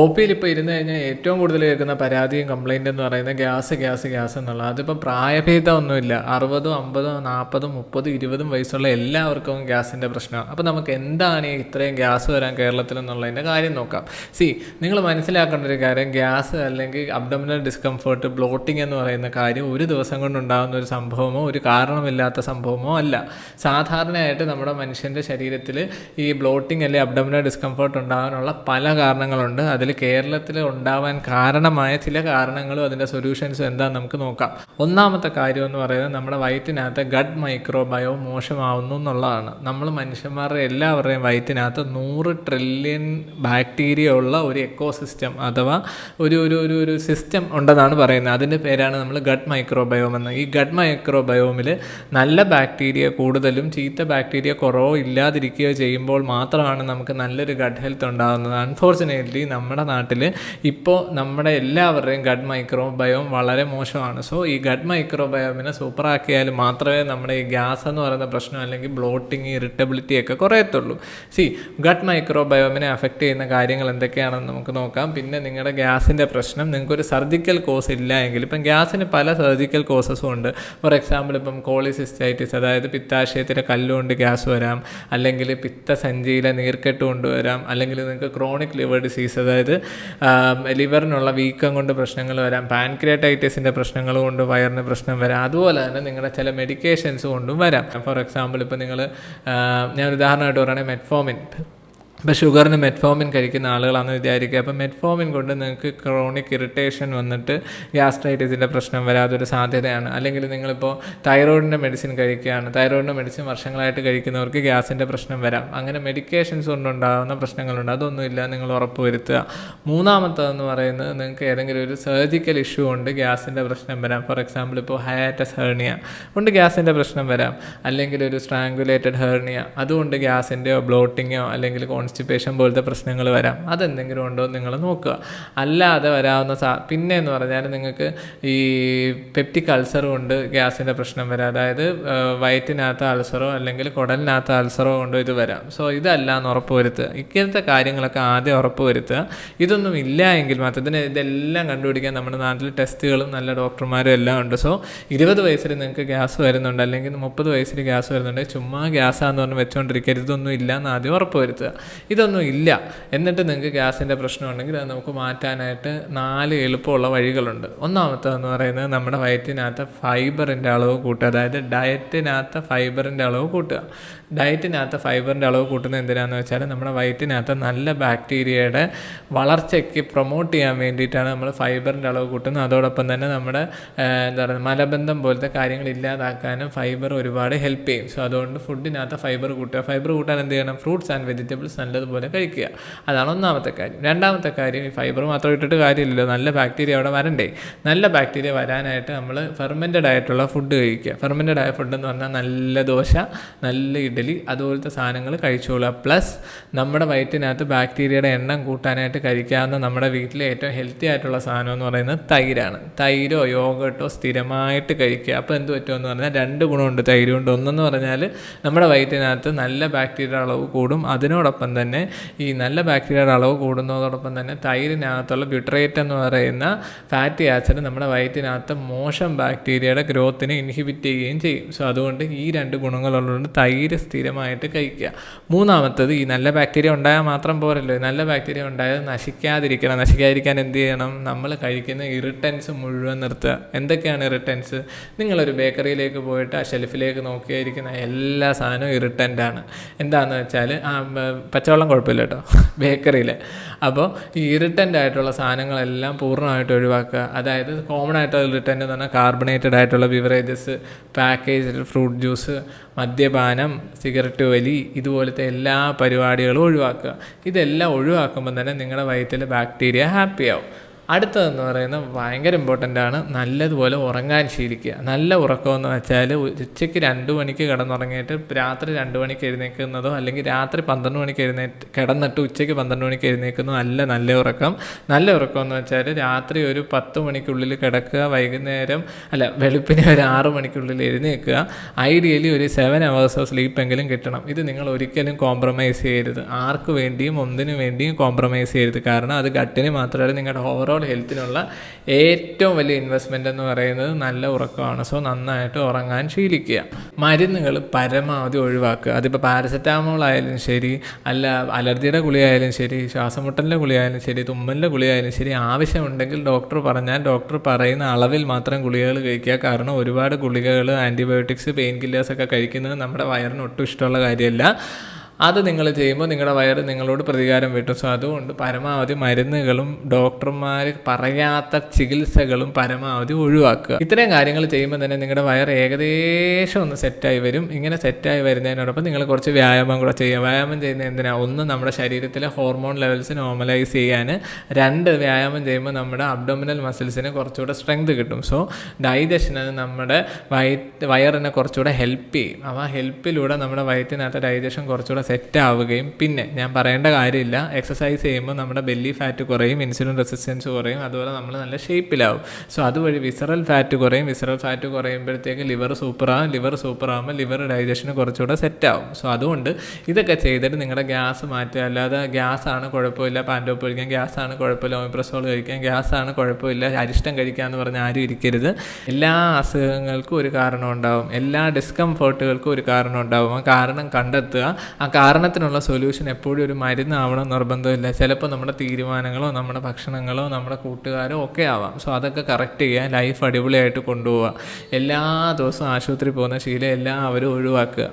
ഒപിയിൽ ഇപ്പോൾ ഇരുന്ന് കഴിഞ്ഞാൽ ഏറ്റവും കൂടുതൽ കേൾക്കുന്ന പരാതിയും കംപ്ലൈൻ്റ് എന്ന് പറയുന്നത് ഗ്യാസ് എന്നുള്ളത്. അതിപ്പോൾ പ്രായഭേദമൊന്നുമില്ല. 60, 50, 40, 30, 20 വയസ്സുള്ള എല്ലാവർക്കും ഗ്യാസിൻ്റെ പ്രശ്നമാണ്. അപ്പോൾ നമുക്ക് എന്താണ് ഈ ഇത്രയും ഗ്യാസ് വരാൻ കേരളത്തിൽ എന്നുള്ളതിൻ്റെ കാര്യം നോക്കാം. നിങ്ങൾ മനസ്സിലാക്കേണ്ട ഒരു കാര്യം, ഗ്യാസ് അല്ലെങ്കിൽ അബ്ഡോമിനൽ ഡിസ്കംഫേർട്ട്, ബ്ലോട്ടിംഗ് എന്ന് പറയുന്ന കാര്യം ഒരു ദിവസം കൊണ്ടുണ്ടാകുന്ന ഒരു സംഭവമോ ഒരു കാരണമില്ലാത്ത സംഭവമോ അല്ല. സാധാരണയായിട്ട് നമ്മുടെ മനുഷ്യൻ്റെ ശരീരത്തിൽ ഈ ബ്ലോട്ടിംഗ് അല്ലെങ്കിൽ അബ്ഡോമിനൽ ഡിസ്കംഫേർട്ട് ഉണ്ടാകാനുള്ള പല കാരണങ്ങളുണ്ട്. അതിൽ കേരളത്തിൽ ഉണ്ടാവാൻ കാരണമായ ചില കാരണങ്ങളും അതിൻ്റെ സൊല്യൂഷൻസും എന്താണെന്ന് നമുക്ക് നോക്കാം. ഒന്നാമത്തെ കാര്യം എന്ന് പറയുന്നത് നമ്മുടെ വയറ്റിനകത്ത് ഗട്ട് മൈക്രോബയോം മോശമാവുന്നു എന്നുള്ളതാണ്. നമ്മൾ മനുഷ്യന്മാരുടെ എല്ലാവരുടെയും വയറ്റിനകത്ത് 100 ട്രില്യൺ ബാക്ടീരിയ ഉള്ള ഒരു എക്കോസിസ്റ്റം അഥവാ ഒരു സിസ്റ്റം ഉണ്ടെന്നാണ് പറയുന്നത്. അതിൻ്റെ പേരാണ് നമ്മൾ ഗട്ട് മൈക്രോബയോം എന്ന്. ഈ ഗട്ട് മൈക്രോബയോമിൽ നല്ല ബാക്ടീരിയ കൂടുതലും ചീത്ത ബാക്ടീരിയ കുറവോ ഇല്ലാതിരിക്കുകയോ ചെയ്യുമ്പോൾ മാത്രമാണ് നമുക്ക് നല്ലൊരു ഗട്ട് ഹെൽത്ത് ഉണ്ടാകുന്നത്. അൺഫോർച്ചുനേറ്റ്ലി നമ്മുടെ നാട്ടിൽ ഇപ്പോൾ നമ്മുടെ എല്ലാവരുടെയും ഗട്ട് മൈക്രോബയോം വളരെ മോശമാണ്. സോ ഈ ഗട്ട് മൈക്രോബയോമിനെ സൂപ്പറാക്കിയാൽ മാത്രമേ നമ്മുടെ ഈ ഗ്യാസ് എന്ന് പറയുന്ന പ്രശ്നം അല്ലെങ്കിൽ ബ്ലോട്ടിങ്, ഇറിറ്റബിലിറ്റി ഒക്കെ കുറയത്തുള്ളൂ. ഗട്ട് മൈക്രോബയോമിനെ അഫക്റ്റ് ചെയ്യുന്ന കാര്യങ്ങൾ എന്തൊക്കെയാണെന്ന് നമുക്ക് നോക്കാം. പിന്നെ നിങ്ങളുടെ ഗ്യാസിൻ്റെ പ്രശ്നം നിങ്ങൾക്കൊരു സർജിക്കൽ കോസ് ഇല്ല എങ്കിൽ, ഇപ്പം ഗ്യാസിന് പല സർജിക്കൽ കോസസും ഉണ്ട്. ഫോർ എക്സാമ്പിൾ ഇപ്പം കോളിസിസ്റ്റൈറ്റിസ്, അതായത് പിത്താശയത്തിലെ കല്ലുകൊണ്ട് ഗ്യാസ് വരാം, അല്ലെങ്കിൽ പിത്തസഞ്ചിയിലെ നീർക്കെട്ട് കൊണ്ടുവരാം, അല്ലെങ്കിൽ നിങ്ങൾക്ക് ക്രോണിക് ലിവർ ഡിസീസ്, അതായത് ലിവറിനുള്ള വീക്കം കൊണ്ട് പ്രശ്നങ്ങൾ വരാം, പാൻക്രിയാറ്റൈറ്റിസിൻ്റെ പ്രശ്നങ്ങൾ കൊണ്ട് വയറിന് പ്രശ്നം വരാം. അതുപോലെ തന്നെ നിങ്ങളുടെ ചില മെഡിക്കേഷൻസ് കൊണ്ടും വരാം. ഫോർ എക്സാമ്പിൾ ഇപ്പോൾ ഞാൻ ഉദാഹരണമായിട്ട് പറയുകയാണെങ്കിൽ മെറ്റ്ഫോമിൻ. ഇപ്പോൾ ഷുഗറിന് മെറ്റ്ഫോമിൻ കഴിക്കുന്ന ആളുകളാണെന്ന് വിചാരിക്കുക. അപ്പോൾ മെറ്റ്ഫോമിൻ കൊണ്ട് നിങ്ങൾക്ക് ക്രോണിക് ഇറിറ്റേഷൻ വന്നിട്ട് ഗ്യാസ്ട്രൈറ്റിസിൻ്റെ പ്രശ്നം വരാതൊരു സാധ്യതയാണ്. അല്ലെങ്കിൽ നിങ്ങളിപ്പോൾ തൈറോയിഡിൻ്റെ മെഡിസിൻ കഴിക്കുകയാണ്, തൈറോയിഡിൻ്റെ മെഡിസിൻ വർഷങ്ങളായിട്ട് കഴിക്കുന്നവർക്ക് ഗ്യാസിൻ്റെ പ്രശ്നം വരാം. അങ്ങനെ മെഡിക്കേഷൻസ് കൊണ്ടുണ്ടാകുന്ന പ്രശ്നങ്ങളുണ്ട്. അതൊന്നുമില്ല, നിങ്ങൾ ഉറപ്പ് വരുത്തുക. മൂന്നാമത്തതെന്ന് പറയുന്നത് നിങ്ങൾക്ക് ഏതെങ്കിലും ഒരു സർജിക്കൽ ഇഷ്യൂ കൊണ്ട് ഗ്യാസിൻ്റെ പ്രശ്നം വരാം. ഫോർ എക്സാമ്പിൾ ഇപ്പോൾ ഹയാറ്റസ് ഹെർണിയ കൊണ്ട് ഗ്യാസിൻ്റെ പ്രശ്നം വരാം, അല്ലെങ്കിൽ ഒരു സ്ട്രാങ്കുലേറ്റഡ് ഹെർണിയ അതുകൊണ്ട് ഗ്യാസിൻ്റെയോ ബ്ലോട്ടിങ്ങോ അല്ലെങ്കിൽ കോൺസ്റ്റിപ്പേഷൻ പോലത്തെ പ്രശ്നങ്ങൾ വരാം. അതെന്തെങ്കിലും ഉണ്ടോ നിങ്ങൾ നോക്കുക. അല്ലാതെ വരാവുന്ന പിന്നെ എന്ന് പറഞ്ഞാൽ നിങ്ങൾക്ക് ഈ പെപ്റ്റിക് അൾസർ കൊണ്ട് ഗ്യാസിൻ്റെ പ്രശ്നം വരാം. അതായത് വയറ്റിനകത്ത് അൾസറോ അല്ലെങ്കിൽ കുടലിനകത്ത് അൾസറോ കൊണ്ടോ ഇത് വരാം. സോ ഇതല്ല എന്ന് ഉറപ്പ് വരുത്തുക. ഇങ്ങനത്തെ കാര്യങ്ങളൊക്കെ ആദ്യം ഉറപ്പ് വരുത്തുക. ഇതൊന്നും ഇല്ല എങ്കിൽ മാത്രം ഇതെല്ലാം കണ്ടുപിടിക്കാൻ നമ്മുടെ നാട്ടിൽ ടെസ്റ്റുകളും നല്ല ഡോക്ടർമാരും എല്ലാം ഉണ്ട്. സോ 20 വയസ്സിൽ നിങ്ങൾക്ക് ഗ്യാസ് വരുന്നുണ്ട് അല്ലെങ്കിൽ 30 വയസ്സിൽ ഗ്യാസ് വരുന്നുണ്ട്, ചുമ്മാ ഗ്യാസാന്ന് പറഞ്ഞ് വെച്ചുകൊണ്ടിരിക്കരുത്. ഇതൊന്നും ഇല്ല എന്ന് ആദ്യം ഉറപ്പ് വരുത്തുക. ഇതൊന്നും ഇല്ല എന്നിട്ട് നിങ്ങൾക്ക് ഗ്യാസിൻ്റെ പ്രശ്നം ഉണ്ടെങ്കിൽ അത് നമുക്ക് മാറ്റാനായിട്ട് 4 എളുപ്പമുള്ള വഴികളുണ്ട്. ഒന്നാമത്തേതെന്ന് പറയുന്നത് നമ്മുടെ വയറ്റിനകത്ത് ഫൈബറിൻ്റെ അളവ് കൂട്ടുക. അതായത് ഡയറ്റിനകത്ത് ഫൈബറിൻ്റെ അളവ് കൂട്ടുക. ഡയറ്റിനകത്ത് ഫൈബറിൻ്റെ അളവ് കൂട്ടുന്നത് എന്തിനാണെന്ന് വെച്ചാൽ നമ്മുടെ വയറ്റിനകത്ത് നല്ല ബാക്ടീരിയയുടെ വളർച്ചയ്ക്ക് പ്രൊമോട്ട് ചെയ്യാൻ വേണ്ടിയിട്ടാണ് നമ്മൾ ഫൈബറിൻ്റെ അളവ് കൂട്ടുന്നത്. അതോടൊപ്പം തന്നെ നമ്മുടെ മലബന്ധം പോലത്തെ കാര്യങ്ങൾ ഇല്ലാതാക്കാനും ഫൈബർ ഒരുപാട് ഹെൽപ്പ് ചെയ്യും. സോ അതുകൊണ്ട് ഫുഡിനകത്ത് ഫൈബർ കൂട്ടുക. ഫൈബർ കൂട്ടാൻ എന്ത് ചെയ്യണം? ഫ്രൂട്ട്സ് ആൻഡ് വെജിറ്റബിൾസ് നല്ലതുപോലെ കഴിക്കുക. അതാണ് ഒന്നാമത്തെ കാര്യം. രണ്ടാമത്തെ കാര്യം, ഈ ഫൈബർ മാത്രം ഇട്ടിട്ട് കാര്യമില്ലല്ലോ, നല്ല ബാക്ടീരിയ അവിടെ വരണ്ടേ. നല്ല ബാക്ടീരിയ വരാനായിട്ട് നമ്മൾ ഫെർമെൻറ്റഡ് ആയിട്ടുള്ള ഫുഡ് കഴിക്കുക. ഫെർമെൻറ്റഡ് ആയ ഫുഡ് എന്ന് പറഞ്ഞാൽ നല്ല ദോശ, നല്ല ഇഡലി അതുപോലത്തെ സാധനങ്ങൾ കഴിച്ചോളുക. പ്ലസ് നമ്മുടെ വയറ്റിനകത്ത് ബാക്ടീരിയയുടെ എണ്ണം കൂട്ടാനായിട്ട് കഴിക്കാവുന്ന നമ്മുടെ വീട്ടിലെ ഏറ്റവും ഹെൽത്തി ആയിട്ടുള്ള സാധനം എന്ന് പറയുന്നത് തൈരാണ്. തൈരോ യോഗട്ടോ സ്ഥിരമായിട്ട് കഴിക്കുക. അപ്പോൾ എന്ത് പറ്റുമെന്ന് പറഞ്ഞാൽ 2 ഗുണമുണ്ട് തൈര് കൊണ്ട്. ഒന്നെന്ന് പറഞ്ഞാൽ നമ്മുടെ വയറ്റിനകത്ത് നല്ല ബാക്ടീരിയയുടെ അളവ് കൂടും. അതിനോടൊപ്പം തന്നെ ഈ നല്ല ബാക്ടീരിയയുടെ അളവ് കൂടുന്നതോടൊപ്പം തന്നെ തൈരിനകത്തുള്ള ബ്യൂട്ടറേറ്റ് എന്ന് പറയുന്ന ഫാറ്റി ആസിഡ് നമ്മുടെ വയറ്റിനകത്ത് മോശം ബാക്ടീരിയയുടെ ഗ്രോത്തിനെ ഇൻഹിബിറ്റ് ചെയ്യുകയും ചെയ്യും. സോ അതുകൊണ്ട് ഈ 2 ഗുണങ്ങളുള്ളതുകൊണ്ട് തൈര് സ്ഥിരമായിട്ട് കഴിക്കുക. മൂന്നാമത്തത്, ഈ നല്ല ബാക്ടീരിയ ഉണ്ടായാൽ മാത്രം പോരല്ലോ, നല്ല ബാക്ടീരിയ ഉണ്ടായത് നശിക്കാതിരിക്കാൻ എന്ത് ചെയ്യണം? നമ്മൾ കഴിക്കുന്ന ഇറിറ്റൻസ് മുഴുവൻ നിർത്തുക. എന്തൊക്കെയാണ് ഇറിറ്റൻസ്? നിങ്ങളൊരു ബേക്കറിയിലേക്ക് പോയിട്ട് ആ ഷെൽഫിലേക്ക് നോക്കിയിരിക്കുന്ന എല്ലാ സാധനവും ഇറിറ്റൻ്റാണ്. എന്താണെന്ന് വെച്ചാൽ പച്ചവെള്ളം കുഴപ്പമില്ല കേട്ടോ ബേക്കറിയിൽ. അപ്പോൾ ഈ ഇറിറ്റൻ്റ് ആയിട്ടുള്ള സാധനങ്ങളെല്ലാം പൂർണ്ണമായിട്ട് ഒഴിവാക്കുക. അതായത് കോമൺ ആയിട്ടുള്ള ഇറിറ്റൻ്റ് എന്ന് പറഞ്ഞാൽ കാർബണേറ്റഡ് ആയിട്ടുള്ള ബിവറേജസ്, പാക്കേജ്ഡ് ഫ്രൂട്ട് ജ്യൂസ്, മദ്യപാനം, സിഗരറ്റ് വലി, ഇതുപോലത്തെ എല്ലാ പരിപാടികളും ഒഴിവാക്കുക. ഇതെല്ലാം ഒഴിവാക്കുമ്പോൾ തന്നെ നിങ്ങളുടെ വയറ്റിൽ ബാക്ടീരിയ ഹാപ്പിയാവും. അടുത്തതെന്ന് പറയുന്നത് ഭയങ്കര ഇമ്പോർട്ടൻ്റ് ആണ്, നല്ലതുപോലെ ഉറങ്ങാൻ ശീലിക്കുക. നല്ല ഉറക്കമെന്ന് വെച്ചാൽ ഉച്ചയ്ക്ക് 2 മണിക്ക് കിടന്നുറങ്ങിയിട്ട് രാത്രി 2 മണിക്ക് എഴുന്നേൽക്കുന്നതോ അല്ലെങ്കിൽ രാത്രി 12 മണിക്ക് കിടന്നിട്ട് ഉച്ചയ്ക്ക് 12 മണിക്ക് എഴുന്നേൽക്കുന്നതോ അല്ല നല്ല ഉറക്കം. നല്ല ഉറക്കം എന്ന് വെച്ചാൽ രാത്രി ഒരു 10 മണിക്കുള്ളിൽ കിടക്കുക, വെളുപ്പിനെ ഒരു 6 മണിക്കുള്ളിൽ എഴുന്നേൽക്കുക. ഐഡിയലി ഒരു 7 hours ഓഫ് സ്ലീപ്പെങ്കിലും കിട്ടണം. ഇത് നിങ്ങൾ ഒരിക്കലും കോംപ്രമൈസ് ചെയ്യരുത്, ആർക്ക് വേണ്ടിയും ഒന്നിനു വേണ്ടിയും കോംപ്രമൈസ് ചെയ്യരുത്. കാരണം അത് ഗട്ടിന് മാത്രമല്ല, നിങ്ങളുടെ ഓവറോൾ ഹെൽത്തിനുള്ള ഏറ്റവും വലിയ ഇൻവെസ്റ്റ്മെൻ്റ് എന്ന് പറയുന്നത് നല്ല ഉറക്കമാണ്. സോ നന്നായിട്ട് ഉറങ്ങാൻ ശീലിക്കുക. മരുന്നുകൾ പരമാവധി ഒഴിവാക്കുക. അതിപ്പോൾ പാരസെറ്റാമോൾ ആയാലും ശരി, അലർജിയുടെ ഗുളിയായാലും ശരി, ശ്വാസമുട്ടലിൻ്റെ ഗുളിയായാലും ശരി, തുമ്മലിൻ്റെ ഗുളിയായാലും ശരി, ആവശ്യമുണ്ടെങ്കിൽ ഡോക്ടർ പറയുന്ന അളവിൽ മാത്രം ഗുളികകൾ കഴിക്കുക. കാരണം ഒരുപാട് ഗുളികകൾ, ആൻറ്റിബയോട്ടിക്സ്, പെയിൻ കില്ലേഴ്സൊക്കെ കഴിക്കുന്നത് നമ്മുടെ വയറിന് ഒട്ടും ഇഷ്ടമുള്ള കാര്യമല്ല. അത് നിങ്ങൾ ചെയ്യുമ്പോൾ നിങ്ങളുടെ വയറ് നിങ്ങളോട് പ്രതികാരം വീട്ടും. സോ അതുകൊണ്ട് പരമാവധി മരുന്നുകളും ഡോക്ടർമാർ പറയാത്ത ചികിത്സകളും പരമാവധി ഒഴിവാക്കുക. ഇത്രയും കാര്യങ്ങൾ ചെയ്യുമ്പോൾ തന്നെ നിങ്ങളുടെ വയറ് ഏകദേശം ഒന്ന് സെറ്റായി വരും. ഇങ്ങനെ സെറ്റായി വരുന്നതിനോടൊപ്പം നിങ്ങൾ കുറച്ച് വ്യായാമം കൂടെ ചെയ്യുക. വ്യായാമം ചെയ്യുന്നത് എന്തിനാണ്? ഒന്ന്, നമ്മുടെ ശരീരത്തിലെ ഹോർമോൺ ലെവൽസ് നോർമലൈസ് ചെയ്യാൻ. 2, വ്യായാമം ചെയ്യുമ്പോൾ നമ്മുടെ അബ്ഡോമിനൽ മസിൽസിന് കുറച്ചുകൂടെ സ്ട്രെങ്ത് കിട്ടും. സോ ഡൈജഷന് നമ്മുടെ വയറിനെ കുറച്ചുകൂടെ ഹെൽപ്പ് ചെയ്യും. ആ ഹെൽപ്പിലൂടെ നമ്മുടെ വയറ്റിനകത്ത് ഡൈജഷൻ കുറച്ചുകൂടെ സെറ്റ് ആവുകയും, പിന്നെ ഞാൻ പറയേണ്ട കാര്യമില്ല, എക്സസൈസ് ചെയ്യുമ്പോൾ നമ്മുടെ ബെല്ലി ഫാറ്റ് കുറയും, ഇൻസുലിൻ റെസിസ്റ്റൻസ് കുറയും, അതുപോലെ നമ്മൾ നല്ല ഷേപ്പിലാവും. സോ അതുവഴി വിസറൽ ഫാറ്റ് കുറയും. വിസറൽ ഫാറ്റ് കുറയുമ്പോഴത്തേക്ക് ലിവർ സൂപ്പറാകുമ്പോൾ ലിവർ ഡൈജഷന് കുറച്ചുകൂടെ സെറ്റാവും. സോ അതുകൊണ്ട് ഇതൊക്കെ ചെയ്തിട്ട് നിങ്ങളുടെ ഗ്യാസ് മാറ്റുക. അല്ലാതെ ഗ്യാസാണ് കുഴപ്പമില്ല, പാൻറ്റോപ്പ് കഴിക്കാൻ ഗ്യാസാണ് കുഴപ്പമില്ല, ഒമിപ്രസോൾ കഴിക്കാൻ ഗ്യാസാണ് കുഴപ്പമില്ല, അരിഷ്ടം കഴിക്കാമെന്ന് പറഞ്ഞാൽ ആരും ഇരിക്കരുത്. എല്ലാ അസുഖങ്ങൾക്കും ഒരു കാരണം ഉണ്ടാവും, എല്ലാ ഡിസ്കംഫേർട്ടുകൾക്കും ഒരു കാരണം ഉണ്ടാവും. ആ കാരണം കണ്ടെത്തുക. ആ കാരണത്തിനുള്ള സൊല്യൂഷൻ എപ്പോഴും ഒരു മരുന്നാവണം നിർബന്ധമില്ല. ചിലപ്പോൾ നമ്മുടെ തീരുമാനങ്ങളോ നമ്മുടെ ഭക്ഷണങ്ങളോ നമ്മുടെ കൂട്ടുകാരോ ഒക്കെ ആവാം. സോ അതൊക്കെ കറക്റ്റ് ചെയ്യുക, ലൈഫ് അടിപൊളിയായിട്ട് കൊണ്ടുപോവുക. എല്ലാ ദിവസവും ആശുപത്രി പോകുന്ന ശീലം എല്ലാവരും ഒഴിവാക്കുക.